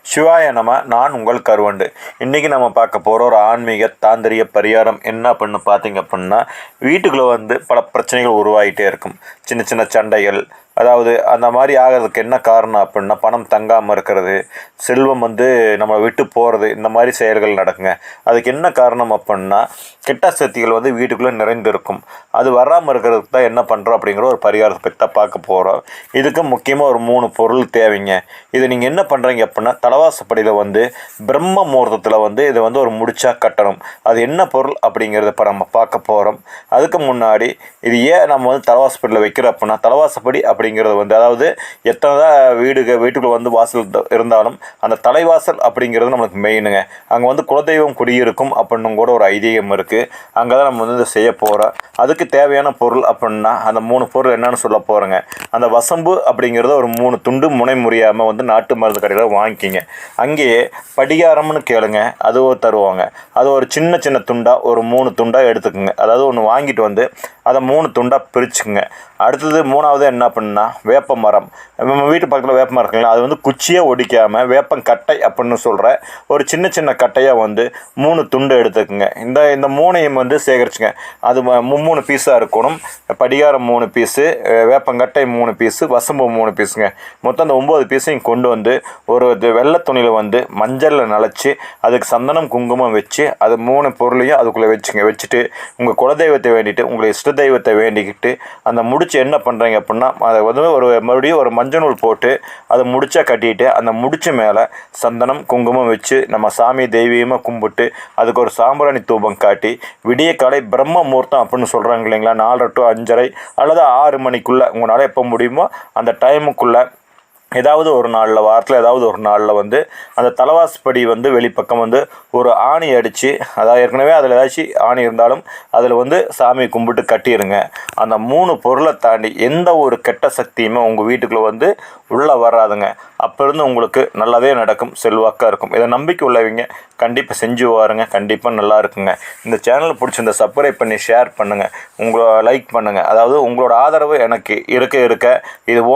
சிவாய நம. நான் உங்கள் கருவண்டு. இன்றைக்கி நம்ம பார்க்க போகிற ஒரு ஆன்மீக தாந்திரிய பரிகாரம் என்ன அப்படின்னு பார்த்தீங்க அப்படின்னா, வீட்டுக்குள்ளே பல பிரச்சனைகள் உருவாகிட்டே இருக்கும். சின்ன சின்ன சண்டைகள், அதாவது அந்த மாதிரி ஆகிறதுக்கு என்ன காரணம் அப்படின்னா, பணம் தங்காமல் இருக்கிறது, செல்வம் நம்மளை விட்டு போகிறது, இந்த மாதிரி செயல்கள் நடக்குங்க. அதுக்கு என்ன காரணம் அப்படின்னா, கெட்ட சக்திகள் வீட்டுக்குள்ளே நிறைந்திருக்கும். அது வராமல் இருக்கிறதுக்கு தான் என்ன பண்ணுறோம் அப்படிங்கிற ஒரு பரிகாரத்தை பற்றி தான் பார்க்க போகிறோம். இதுக்கு முக்கியமாக ஒரு 3 பொருள் தேவைங்க. இது நீங்கள் என்ன பண்ணுறீங்க அப்படின்னா, தலவாசப்படியில் பிரம்ம முகூர்த்தத்தில் இதை ஒரு முடிச்சா கட்டணும். அது என்ன பொருள் அப்படிங்கிறத இப்போ நம்ம பார்க்க போகிறோம். அதுக்கு முன்னாடி இது ஏன் நம்ம தலவாசப்படியில் வைக்கிறோம் அப்படின்னா, தலவாசப்படி அப்படிங்கிறது அதாவது எத்தனை தான் வீட்டுக்குள்ளே வாசல் இருந்தாலும் அந்த தலைவாசல் அப்படிங்கிறது நம்மளுக்கு மெயினுங்க. அங்கே குலதெய்வம் குடியிருக்கும் அப்படின்னு கூட ஒரு ஐதீகம் இருக்குது. அங்கே தான் நம்ம இதை செய்ய போகிறோம். அதுக்கு தேவையான பொருள் அப்படின்னா அந்த 3 பொருள் என்னன்னு சொல்ல போகிறோங்க. அந்த வசம்பு அப்படிங்கிறத ஒரு 3 துண்டு முனை முறியாமல் நாட்டு மருந்து கடையில் வாங்கிக்கிங்க. அங்கேயே படிகாரம்னு கேளுங்க, அதுவும் தருவாங்க. அது ஒரு சின்ன சின்ன துண்டாக ஒரு 3 துண்டாக எடுத்துக்கோங்க. அதாவது ஒன்று வாங்கிட்டு அதை 3 துண்டாக பிரிச்சுக்குங்க. அடுத்தது 3வது என்ன பண்ணா, வேப்ப மரம். நம்ம வீட்டு பக்கத்தில் வேப்ப மரம் இருக்குங்களா, அது குச்சியாக ஒடிக்காமல் வேப்பங்கட்டை அப்படின்னு சொல்கிற ஒரு சின்ன சின்ன கட்டையாக 3 துண்டு எடுத்துக்குங்க. இந்த 3ஐயும் சேகரிச்சுங்க. அது 3 பீஸாக இருக்கணும். படிகாரம் 3 பீஸு, வேப்பங்கட்டை 3 பீஸு, வசம்பு 3 பீஸுங்க. மொத்தம் அந்த 9 பீஸையும் கொண்டு ஒரு வெள்ளை துணியில் மஞ்சளில் நனைச்சி அதுக்கு சந்தனம் குங்குமம் வச்சு அது 3 பொருளையும் அதுக்குள்ளே வச்சுட்டு உங்கள் குலதெய்வத்தை வேண்டிட்டு உங்களை இஷ்ட தெய்வத்தை வேண்டிக்கிட்டு அந்த முடிச்சு என்ன பண்ணுறீங்க அப்படின்னா, அதை மறுபடியும் ஒரு மஞ்சள் நூல் போட்டு அதை முடிச்சா கட்டிட்டு அந்த முடிச்சு மேலே சந்தனம் குங்குமம் வச்சு நம்ம சாமி தெய்வீகமாக கும்பிட்டு அதுக்கு ஒரு சாம்பிராணி தூபம் காட்டி விடிய காலை பிரம்ம முகூர்த்தம் அப்படின்னு சொல்கிறாங்க இல்லைங்களா, 4 to 5:30 அல்லது 6 மணிக்குள்ளே உங்களால் எப்போ முடியுமோ அந்த டைமுக்குள்ளே ஏதாவது ஒரு நாளில், வாரத்தில் ஏதாவது ஒரு நாளில் அந்த தலவாசப்படி வெளிப்பக்கம் ஒரு ஆணி அடித்து, அதாவது ஏற்கனவே அதில் ஏதாச்சும் ஆணி இருந்தாலும் அதில் சாமி கும்பிட்டு கட்டிடுங்க. அந்த 3 பொருளை தாண்டி எந்த ஒரு கெட்ட சக்தியுமே உங்கள் வீட்டுக்குள்ளே உள்ளே வராதுங்க. அப்போ இருந்து உங்களுக்கு நல்லாவே நடக்கும், செல்வாக்காக இருக்கும். இதை நம்பிக்கை உள்ளவங்க கண்டிப்பாக செஞ்சு வாருங்க, கண்டிப்பாக நல்லா இருக்குங்க. இந்த சேனலை பிடிச்சிருந்த சப்ஸ்கிரைப் பண்ணி ஷேர் பண்ணுங்கள், லைக் பண்ணுங்கள். அதாவது உங்களோட ஆதரவு எனக்கு இருக்க இது